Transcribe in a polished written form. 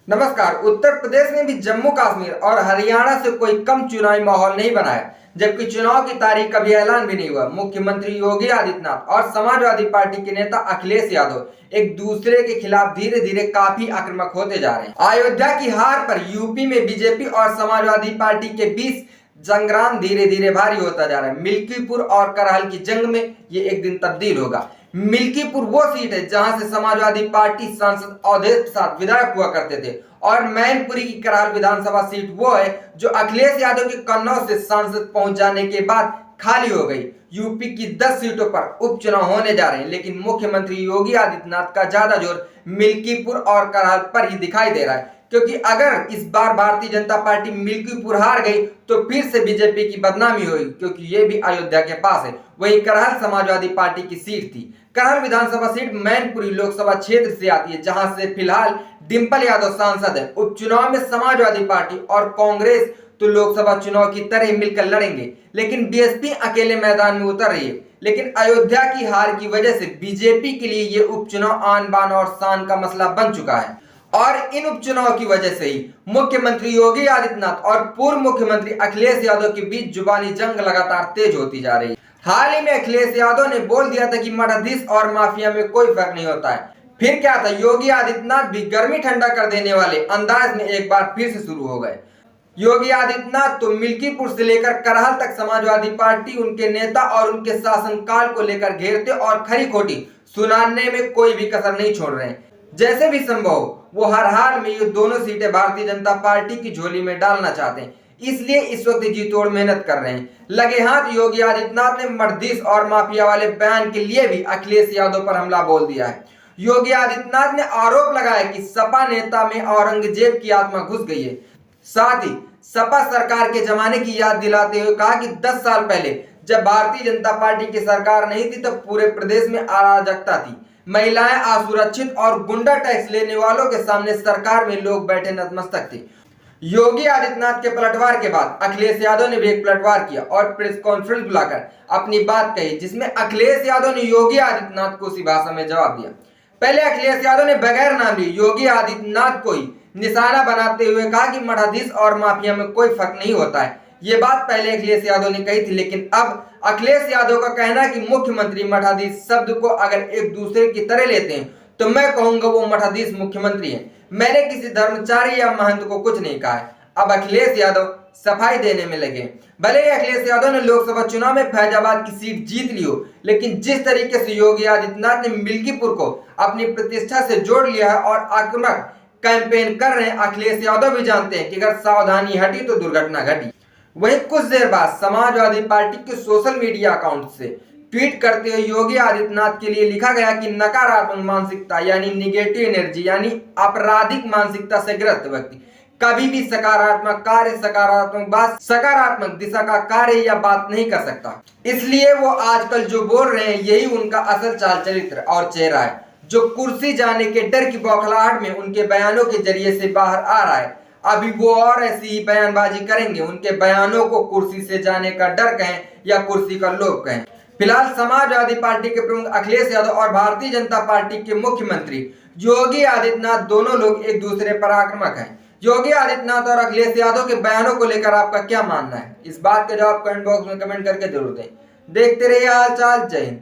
नमस्कार। उत्तर प्रदेश में भी जम्मू कश्मीर और हरियाणा से कोई कम चुनावी माहौल नहीं बना है, जबकि चुनाव की तारीख का भी ऐलान भी नहीं हुआ। मुख्यमंत्री योगी आदित्यनाथ और समाजवादी पार्टी के नेता अखिलेश यादव एक दूसरे के खिलाफ धीरे धीरे काफी आक्रामक होते जा रहे हैं। अयोध्या की हार पर यूपी में बीजेपी और समाजवादी पार्टी के बीच संग्राम धीरे धीरे भारी होता जा रहा है। मिल्कीपुर और करहल की जंग में ये एक दिन तब्दील होगा। मिल्कीपुर वो सीट है जहां से समाजवादी पार्टी सांसद अवधेश प्रसाद विधायक हुआ करते थे, और मैनपुरी की करहल विधानसभा सीट वो है जो अखिलेश यादव के कन्नौज से सांसद पहुंच जाने के बाद खाली हो गई। यूपी की 10 सीटों पर उपचुनाव होने जा रहे हैं, लेकिन मुख्यमंत्री योगी आदित्यनाथ का ज्यादा जोर मिल्कीपुर और करहल पर ही दिखाई दे रहा है, क्योंकि अगर इस बार भारतीय जनता पार्टी मिल्कीपुर हार गई तो फिर से बीजेपी की बदनामी होगी, क्योंकि ये भी अयोध्या के पास है। वही करहल समाजवादी पार्टी की सीट थी। करहल विधानसभा सीट मैनपुरी लोकसभा क्षेत्र से आती है, जहां से फिलहाल डिंपल यादव सांसद है। उपचुनाव में समाजवादी पार्टी और कांग्रेस तो लोकसभा चुनाव की तरह मिलकर लड़ेंगे, लेकिन बीएसपी अकेले मैदान में उतर रही है। लेकिन अयोध्या की हार की वजह से बीजेपी के लिए ये उपचुनाव आन बान और शान का मसला बन चुका है, और इन उपचुनाव की वजह से ही मुख्यमंत्री योगी आदित्यनाथ और पूर्व मुख्यमंत्री अखिलेश यादव के बीच जुबानी जंग लगातार तेज होती जा रही है। हाल ही में अखिलेश यादव ने बोल दिया था कि मठाधीश और माफिया में कोई फर्क नहीं होता है। फिर क्या था, योगी आदित्यनाथ भी गर्मी ठंडा कर देने वाले अंदाज में एक बार फिर से शुरू हो गए। योगी आदित्यनाथ तो मिल्कीपुर से लेकर करहल तक समाजवादी पार्टी, उनके नेता और उनके शासनकाल को लेकर घेरते और खरी खोटी सुनाने में कोई भी कसर नहीं छोड़ रहे हैं। जैसे भी संभव वो हर हाल में ये दोनों सीटें भारतीय जनता पार्टी की झोली में डालना चाहते हैं, इसलिए इस वक्त जी तोड़ मेहनत कर रहे हैं। लगे हाथ योगी आदित्यनाथ ने मठधीश और माफिया वाले बयान के लिए भी अखिलेश यादव पर हमला बोल दिया है। योगी आदित्यनाथ ने आरोप लगाया कि सपा नेता में औरंगजेब की आत्मा घुस गई है। साथ ही सपा सरकार के जमाने की याद दिलाते हुए कहा कि 10 साल पहले जब भारतीय जनता पार्टी की सरकार नहीं थी तब पूरे प्रदेश में अराजकता थी, महिलाएं असुरक्षित और गुंडा टैक्स लेने वालों के सामने सरकार में लोग बैठे नतमस्तक थे। योगी आदित्यनाथ के पलटवार के बाद अखिलेश यादव ने भी एक पलटवार किया और प्रेस कॉन्फ्रेंस बुलाकर अपनी बात कही, जिसमें अखिलेश यादव ने योगी आदित्यनाथ को उसी भाषा में जवाब दिया। पहले अखिलेश यादव ने बगैर नाम लिए योगी आदित्यनाथ को ही निशाना बनाते हुए कहा कि मठाधीश और माफिया में कोई फर्क नहीं होता है। ये बात पहले अखिलेश यादव ने कही थी, लेकिन अब अखिलेश यादव का कहना है कि मुख्यमंत्री मठाधीश शब्द को अगर एक दूसरे की तरह लेते हैं तो मैं कहूंगा वो मठाधीश मुख्यमंत्री है। मैंने किसी धर्मचारी या महंत को कुछ नहीं कहा है। अब अखिलेश यादव सफाई देने में लगे। भले ही अखिलेश यादव ने लोकसभा चुनाव में फैजाबाद की सीट जीत ली हो, लेकिन जिस तरीके से योगी आदित्यनाथ ने मिल्कीपुर को अपनी प्रतिष्ठा से जोड़ लिया है और आक्रामक कैंपेन कर रहे हैं, अखिलेश यादव भी जानते हैं कि अगर सावधानी हटी तो दुर्घटना घटी। वहीं कुछ देर बाद समाजवादी पार्टी के सोशल मीडिया अकाउंट से ट्वीट करते हुए योगी आदित्यनाथ के लिए लिखा गया कि नकारात्मक मानसिकता यानी निगेटिव एनर्जी यानी आपराधिक मानसिकता से ग्रस्त व्यक्ति कभी भी सकारात्मक कार्य, सकारात्मक बात, सकारात्मक दिशा का कार्य या बात नहीं कर सकता। इसलिए वो आजकल जो बोल रहे हैं यही उनका असल चाल चरित्र और चेहरा है, जो कुर्सी जाने के डर की बौखलाहट में उनके बयानों के जरिए से बाहर आ रहा है। अभी वो और ऐसी ही बयानबाजी करेंगे। उनके बयानों को कुर्सी से जाने का डर कहें या कुर्सी का लोभ कहें। फिलहाल समाजवादी पार्टी के प्रमुख अखिलेश यादव और भारतीय जनता पार्टी के मुख्यमंत्री योगी आदित्यनाथ दोनों लोग एक दूसरे पर आक्रामक हैं। योगी आदित्यनाथ और अखिलेश यादव के बयानों को लेकर आपका क्या मानना है? इस बात का जवाब कमेंट बॉक्स में कमेंट करके जरूर दें। देखते रहिए हाल चाल। जय हिंद।